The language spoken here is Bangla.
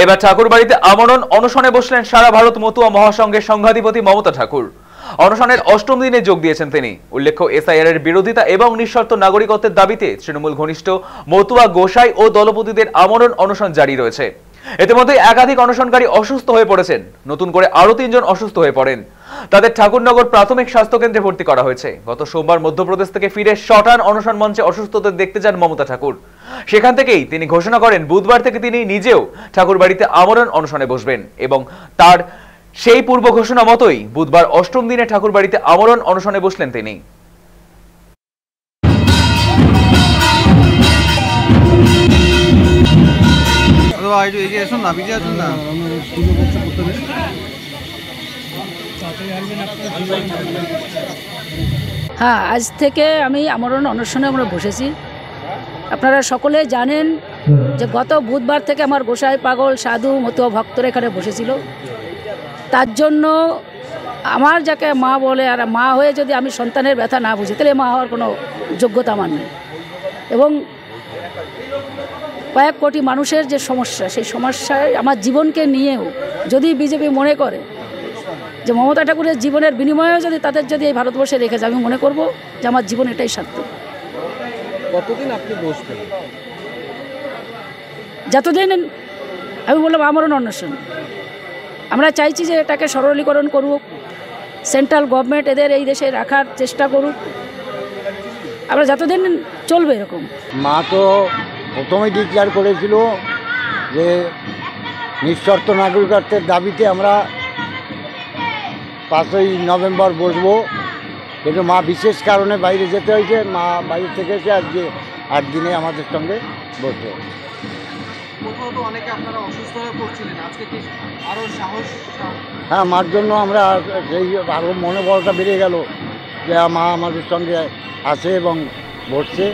এবার ঠাকুরবাড়িতে আমরণ অনশনে বসলেন সারা ভারত মতুয়া মহাসংঘের সংঘাধিপতি মমতা ঠাকুর। অনশনের অষ্টম দিনে যোগ দিয়েছেন তিনি। উল্লেখ্য, এসআইআর এর বিরোধিতা এবং নিঃশর্ত নাগরিকত্বের দাবিতে তৃণমূল ঘনিষ্ঠ মতুয়া গোসাই ও দলপতিদের আমরণ অনশন জারি রয়েছে। ইতিমধ্যে একাধিক অনশনকারী অসুস্থ হয়ে পড়েছেন। নতুন করে আরো 3 জন অসুস্থ হয়ে পড়েন। তাদের ঠাকুরনগর প্রাথমিক স্বাস্থ্য কেন্দ্রে ভর্তি করা হয়েছে। গত সোমবার মধ্যপ্রদেশ থেকে ফিরে শটান অনশন মঞ্চে অসুস্থদের দেখতে যান মমতা ঠাকুর। সেখান থেকেই তিনি ঘোষণা করেন বুধবার থেকে তিনি নিজেও ঠাকুরবাড়িতে আমরণ অনশনে বসবেন এবং তার সেই পূর্ব ঘোষণা মতোই বুধবার অষ্টম দিনে ঠাকুরবাড়িতে আমরণ অনশনে বসলেন তিনি। হ্যাঁ, আজ থেকে আমি আমরণ অনশনে আমরা বসেছি। আপনারা সকলে জানেন যে গত বুধবার থেকে আমার গোসাই পাগল সাধু মতুয়া ভক্তরা এখানে বসেছিল। তার জন্য আমার যাকে মা বলে, আর মা হয়ে যদি আমি সন্তানের ব্যথা না বুঝি তাহলে মা হওয়ার কোনো যোগ্যতা আমার নেই। এবং কয়েক কোটি মানুষের যে সমস্যা, সেই সমস্যায় আমার জীবনকে নিয়েও যদি বিজেপি মনে করে যে মমতা ঠাকুরের জীবনের বিনিময়েও যদি তাদের যদি এই ভারতবর্ষে রেখে যায়, আমি মনে করব যে আমার জীবন এটাই সার্থক। কতদিন আপনি বসবেন? যতদিন আমি বললাম আমরণ অনশন। আমরা চাইছি যে এটাকে সরলীকরণ করুক, সেন্ট্রাল গভর্নমেন্ট এদের এই দেশে রাখার চেষ্টা করুক। আমরা যতদিন চলবে এরকম। মা তো প্রথমেই ডিক্লেয়ার করেছিল যে নিঃশর্ত নাগরিকত্বের দাবিতে আমরা 5ই নভেম্বর বসবো, কিন্তু মা বিশেষ কারণে বাইরে যেতে হয়েছে। মা বাইরে থেকে এসে আজকে 8 দিনে আমাদের সঙ্গে বসবে। হ্যাঁ, মার জন্য আমরা সেই আরও মনোবলটা বেড়ে গেল যে মা আমাদের সঙ্গে আছে এবং বসছে।